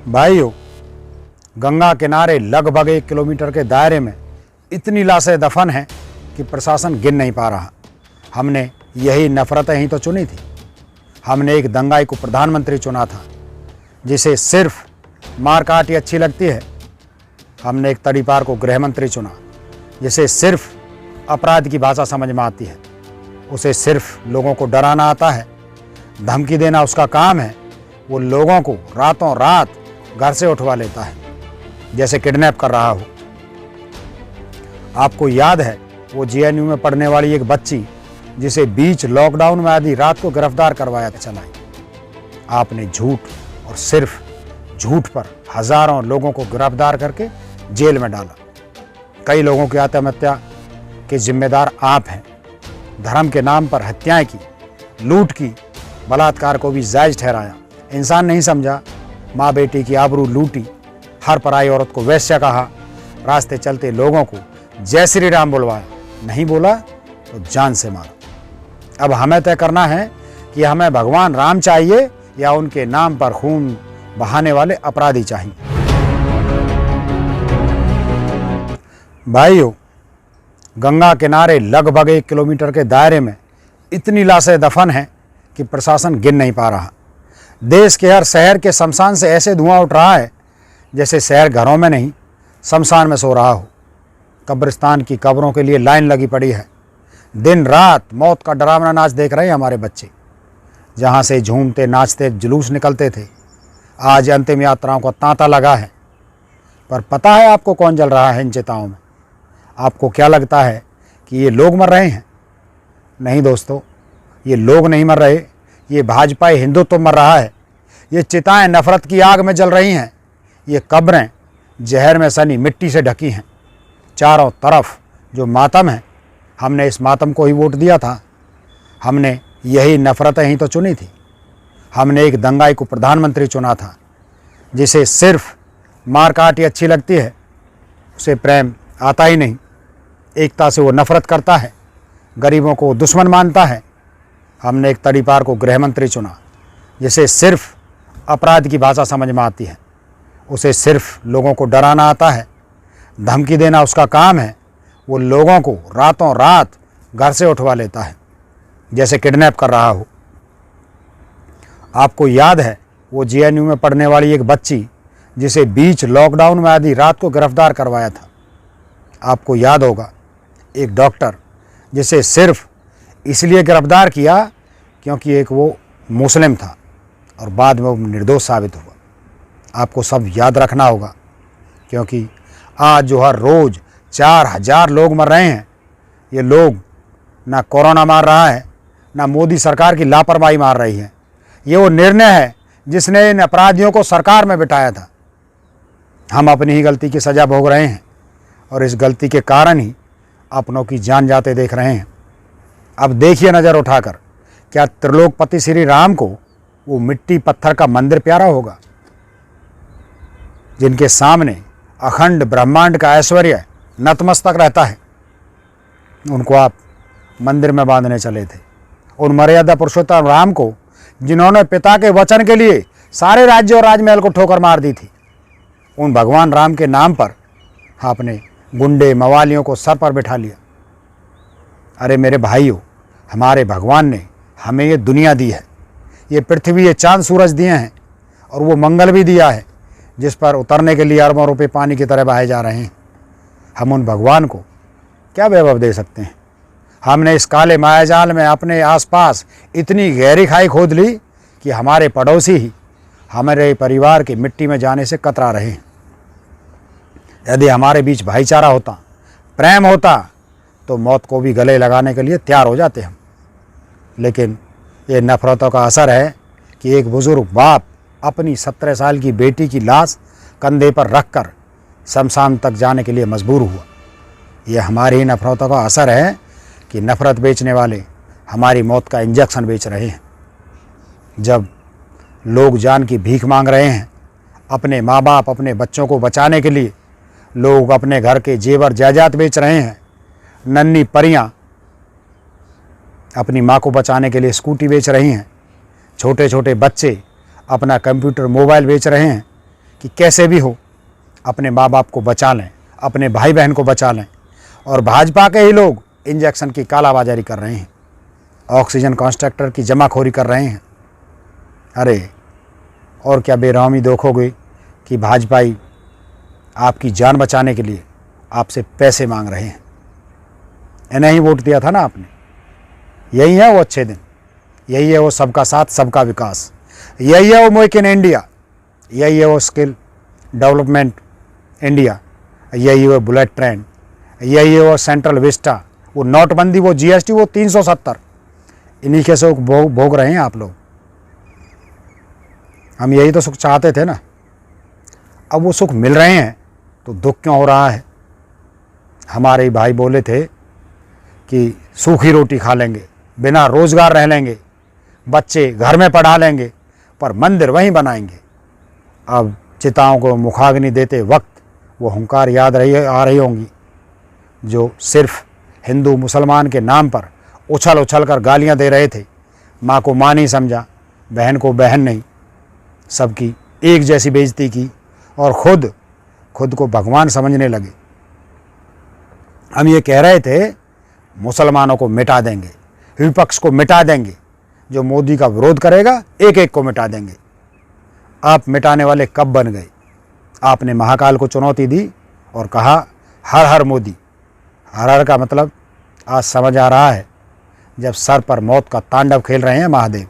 भाइयों, गंगा किनारे लगभग 1 किलोमीटर के दायरे में इतनी लाशें दफन हैं कि प्रशासन गिन नहीं पा रहा। हमने यही नफरतें ही तो चुनी थी। हमने एक दंगाई को प्रधानमंत्री चुना था जिसे सिर्फ मारकाट ही अच्छी लगती है। हमने एक तड़ीपार को गृह मंत्री चुना जिसे सिर्फ अपराध की भाषा समझ में आती है। उसे सिर्फ लोगों को डराना आता है, धमकी देना उसका काम है। वो लोगों को रातों रात घर से उठवा लेता है जैसे किडनैप कर रहा हो। आपको याद है वो जेएनयू में पढ़ने वाली एक बच्ची जिसे बीच लॉकडाउन में आधी रात को गिरफ्तार करवाया चला। आपने झूठ और सिर्फ झूठ पर हजारों लोगों को गिरफ्तार करके जेल में डाला। कई लोगों की आत्महत्या के जिम्मेदार आप हैं। धर्म के नाम पर हत्याएं की, लूट की, बलात्कार को भी जायज ठहराया। इंसान नहीं समझा, माँ बेटी की आबरू लूटी, हर पराई औरत को वैश्या कहा, रास्ते चलते लोगों को जय श्री राम बुलवाया। नहीं बोला तो जान से मारा। अब हमें तय करना है कि हमें भगवान राम चाहिए या उनके नाम पर खून बहाने वाले अपराधी चाहिए। भाइयों, गंगा किनारे लगभग 1 किलोमीटर के दायरे में इतनी लाशें दफन हैं कि प्रशासन गिन नहीं पा रहा। देश के हर शहर के शमशान से ऐसे धुआं उठ रहा है जैसे शहर घरों में नहीं शमशान में सो रहा हो। कब्रिस्तान की कब्रों के लिए लाइन लगी पड़ी है। दिन रात मौत का डरावना नाच देख रहे हैं हमारे बच्चे। जहाँ से झूमते नाचते जुलूस निकलते थे, आज अंतिम यात्राओं का तांता लगा है। पर पता है आपको कौन जल रहा है इन चिताओं में? आपको क्या लगता है कि ये लोग मर रहे हैं? नहीं दोस्तों, ये लोग नहीं मर रहे, ये भाजपाई हिंदुत्व मर रहा है। ये चिताएं नफरत की आग में जल रही हैं। ये कब्रें जहर में सनी मिट्टी से ढकी हैं। चारों तरफ जो मातम है, हमने इस मातम को ही वोट दिया था। हमने यही नफरतें ही तो चुनी थी। हमने एक दंगाई को प्रधानमंत्री चुना था जिसे सिर्फ मारकाट ही अच्छी लगती है। उसे प्रेम आता ही नहीं। एकता से वो नफरत करता है, गरीबों को दुश्मन मानता है। हमने एक तड़ीपार को गृह मंत्री चुना जिसे सिर्फ अपराध की भाषा समझ में आती है। उसे सिर्फ लोगों को डराना आता है, धमकी देना उसका काम है। वो लोगों को रातों रात घर से उठवा लेता है जैसे किडनैप कर रहा हो। आपको याद है वो जेएनयू में पढ़ने वाली एक बच्ची जिसे बीच लॉकडाउन में आधी रात को गिरफ्तार करवाया था। आपको याद होगा एक डॉक्टर जिसे सिर्फ इसलिए गिरफ्तार किया क्योंकि एक वो मुस्लिम था और बाद में वो निर्दोष साबित हुआ। आपको सब याद रखना होगा क्योंकि आज जो हर रोज़ 4000 लोग मर रहे हैं, ये लोग ना कोरोना मार रहा है, ना मोदी सरकार की लापरवाही मार रही है। ये वो निर्णय है जिसने इन अपराधियों को सरकार में बिठाया था। हम अपनी ही गलती की सज़ा भोग रहे हैं और इस गलती के कारण ही अपनों की जान जाते देख रहे हैं। अब देखिए नज़र उठाकर, क्या त्रिलोकपति श्री राम को वो मिट्टी पत्थर का मंदिर प्यारा होगा जिनके सामने अखंड ब्रह्मांड का ऐश्वर्य नतमस्तक रहता है? उनको आप मंदिर में बांधने चले थे। उन मर्यादा पुरुषोत्तम राम को जिन्होंने पिता के वचन के लिए सारे राज्य और राजमहल को ठोकर मार दी थी, उन भगवान राम के नाम पर आपने गुंडे मवालियों को सर पर बिठा लिया। अरे मेरे भाइयों, हमारे भगवान ने हमें ये दुनिया दी है, ये पृथ्वी, ये चांद सूरज दिए हैं और वो मंगल भी दिया है जिस पर उतरने के लिए अरबों रुपए पानी की तरह बहाए जा रहे हैं। हम उन भगवान को क्या वैभव दे सकते हैं? हमने इस काले मायाजाल में अपने आसपास इतनी गहरी खाई खोद ली कि हमारे पड़ोसी ही हमारे परिवार के मिट्टी में जाने से कतरा रहे हैं। यदि हमारे बीच भाईचारा होता, प्रेम होता, तो मौत को भी गले लगाने के लिए तैयार हो जाते हम। लेकिन ये नफरतों का असर है कि एक बुजुर्ग बाप अपनी 17 साल की बेटी की लाश कंधे पर रखकर शमशान तक जाने के लिए मजबूर हुआ। ये हमारी ही नफरतों का असर है कि नफरत बेचने वाले हमारी मौत का इंजेक्शन बेच रहे हैं। जब लोग जान की भीख मांग रहे हैं, अपने माँ बाप, अपने बच्चों को बचाने के लिए लोग अपने घर के जेवर जायदाद बेच रहे हैं। नन्ही परियां अपनी माँ को बचाने के लिए स्कूटी बेच रही हैं। छोटे छोटे बच्चे अपना कंप्यूटर, मोबाइल बेच रहे हैं। कि कैसे भी हो अपने माँ बाप को बचा लें, अपने भाई बहन को बचा लें। और भाजपा के ही लोग इंजेक्शन की कालाबाजारी कर रहे हैं, ऑक्सीजन कॉन्ट्रैक्टर की जमाखोरी कर रहे हैं। अरे और क्या बेरहमी देखोगे कि भाजपाई आपकी जान बचाने के लिए आपसे पैसे मांग रहे हैं। इन्हें ही वोट दिया था ना आपने। यही है वो अच्छे दिन, यही है वो सबका साथ सबका विकास, यही है वो मेक इन इंडिया, यही है वो स्किल डेवलपमेंट इंडिया, यही है वो बुलेट ट्रेन, यही है वो सेंट्रल विस्टा, वो नोटबंदी, वो जीएसटी, वो 370। इन्हीं के सुख भोग रहे हैं आप लोग। हम यही तो सुख चाहते थे ना। अब वो सुख मिल रहे हैं तो दुख क्यों हो रहा है? हमारे भाई बोले थे कि सूखी रोटी खा लेंगे, बिना रोजगार रह लेंगे, बच्चे घर में पढ़ा लेंगे, पर मंदिर वहीं बनाएंगे। अब चिताओं को मुखाग्नि देते वक्त वो हुंकार याद आ रही होंगी, जो सिर्फ हिंदू मुसलमान के नाम पर उछल उछल कर गालियाँ दे रहे थे। माँ को माँ नहीं समझा, बहन को बहन नहीं, सबकी एक जैसी बेइज्जती की और खुद को भगवान समझने लगे। हम ये कह रहे थे मुसलमानों को मिटा देंगे, विपक्ष को मिटा देंगे, जो मोदी का विरोध करेगा एक एक को मिटा देंगे। आप मिटाने वाले कब बन गए? आपने महाकाल को चुनौती दी और कहा हर हर मोदी। हर हर का मतलब आज समझ आ रहा है, जब सर पर मौत का तांडव खेल रहे हैं महादेव।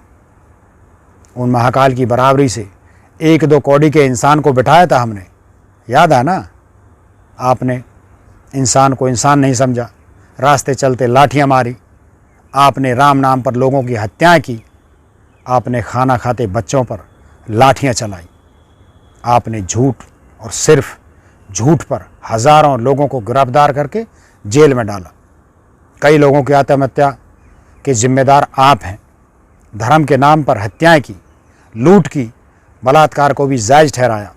उन महाकाल की बराबरी से 1-2 कौड़ी के इंसान को बिठाया था हमने, याद है ना? आपने इंसान को इंसान नहीं समझा, रास्ते चलते लाठियाँ मारी, आपने राम नाम पर लोगों की हत्याएं की, आपने खाना खाते बच्चों पर लाठियाँ चलाई, आपने झूठ और सिर्फ झूठ पर हज़ारों लोगों को गिरफ्तार करके जेल में डाला। कई लोगों की आत्महत्या के जिम्मेदार आप हैं। धर्म के नाम पर हत्याएं की, लूट की, बलात्कार को भी जायज़ ठहराया।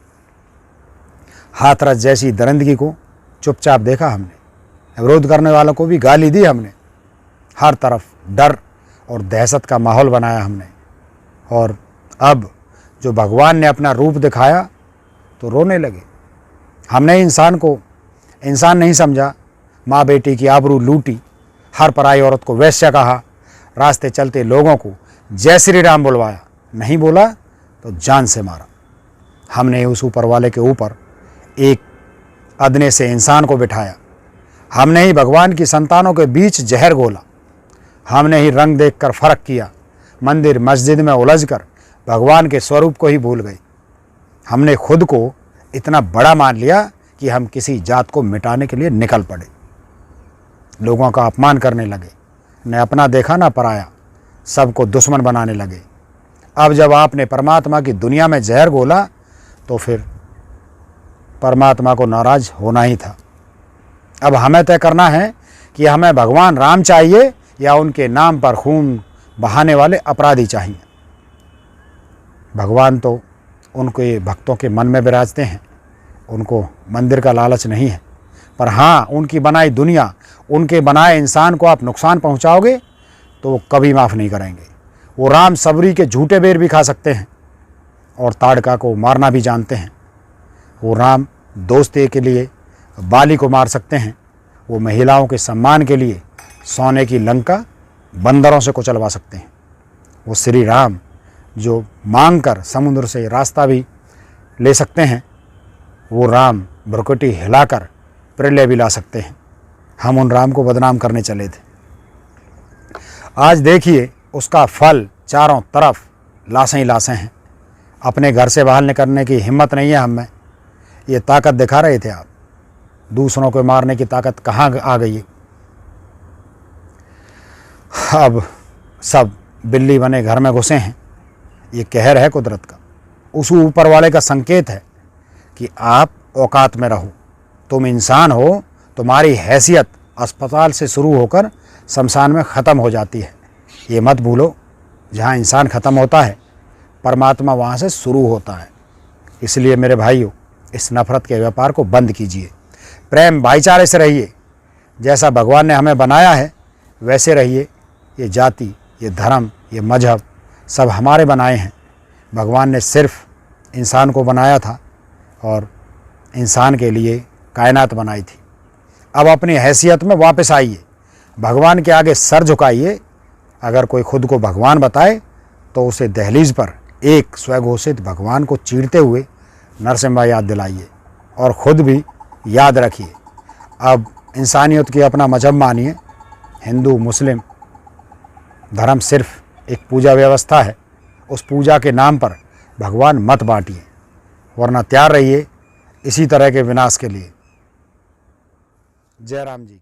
हाथरस जैसी दरिंदगी को चुपचाप देखा हमने, विरोध करने वालों को भी गाली दी हमने, हर तरफ डर और दहशत का माहौल बनाया हमने। और अब जो भगवान ने अपना रूप दिखाया तो रोने लगे। हमने इंसान को इंसान नहीं समझा, माँ बेटी की आबरू लूटी, हर पराई औरत को वैश्य कहा, रास्ते चलते लोगों को जय श्री राम बुलवाया, नहीं बोला तो जान से मारा। हमने उस ऊपर वाले के ऊपर एक अदने से इंसान को बिठाया। हमने ही भगवान की संतानों के बीच जहर घोला। हमने ही रंग देखकर फर्क किया, मंदिर मस्जिद में उलझकर भगवान के स्वरूप को ही भूल गए। हमने खुद को इतना बड़ा मान लिया कि हम किसी जात को मिटाने के लिए निकल पड़े, लोगों का अपमान करने लगे, न अपना देखा ना पराया, सबको दुश्मन बनाने लगे। अब जब आपने परमात्मा की दुनिया में जहर घोला तो फिर परमात्मा को नाराज होना ही था। अब हमें तय करना है कि हमें भगवान राम चाहिए या उनके नाम पर खून बहाने वाले अपराधी चाहिए। भगवान तो उनके भक्तों के मन में विराजते हैं, उनको मंदिर का लालच नहीं है, पर हाँ, उनकी बनाई दुनिया, उनके बनाए इंसान को आप नुकसान पहुंचाओगे तो वो कभी माफ़ नहीं करेंगे। वो राम सबरी के झूठे बेर भी खा सकते हैं और ताड़का को मारना भी जानते हैं। वो राम दोस्ती के लिए बाली को मार सकते हैं। वो महिलाओं के सम्मान के लिए सोने की लंका बंदरों से कुचलवा सकते हैं। वो श्री राम जो मांग कर समुद्र से रास्ता भी ले सकते हैं, वो राम भ्रुकुटी हिलाकर प्रलय भी ला सकते हैं। हम उन राम को बदनाम करने चले थे। आज देखिए उसका फल चारों तरफ लाशें ही लाशें हैं। अपने घर से बाहर निकलने की हिम्मत नहीं है हम में। ये ताकत दिखा रहे थे आप, दूसरों को मारने की ताकत कहाँ आ गई है? अब सब बिल्ली बने घर में घुसे हैं। ये कहर है कुदरत का, उस ऊपर वाले का संकेत है कि आप औकात में रहो। तुम इंसान हो, तुम्हारी हैसियत अस्पताल से शुरू होकर शमशान में ख़त्म हो जाती है। ये मत भूलो, जहाँ इंसान ख़त्म होता है परमात्मा वहाँ से शुरू होता है। इसलिए मेरे भाइयों, इस नफ़रत के व्यापार को बंद कीजिए, प्रेम भाईचारे से रहिए। जैसा भगवान ने हमें बनाया है वैसे रहिए। ये जाति, ये धर्म, ये मजहब सब हमारे बनाए हैं। भगवान ने सिर्फ इंसान को बनाया था और इंसान के लिए कायनात बनाई थी। अब अपनी हैसियत में वापस आइए, भगवान के आगे सर झुकाइए। अगर कोई खुद को भगवान बताए तो उसे दहलीज पर एक स्वघोषित भगवान को चीरते हुए नरसिम्हा याद दिलाइए और ख़ुद भी याद रखिए। अब इंसानियत की अपना मजहब मानिए। हिंदू मुस्लिम धर्म सिर्फ एक पूजा व्यवस्था है। उस पूजा के नाम पर भगवान मत बांटिए, वरना तैयार रहिए इसी तरह के विनाश के लिए। जय राम जी।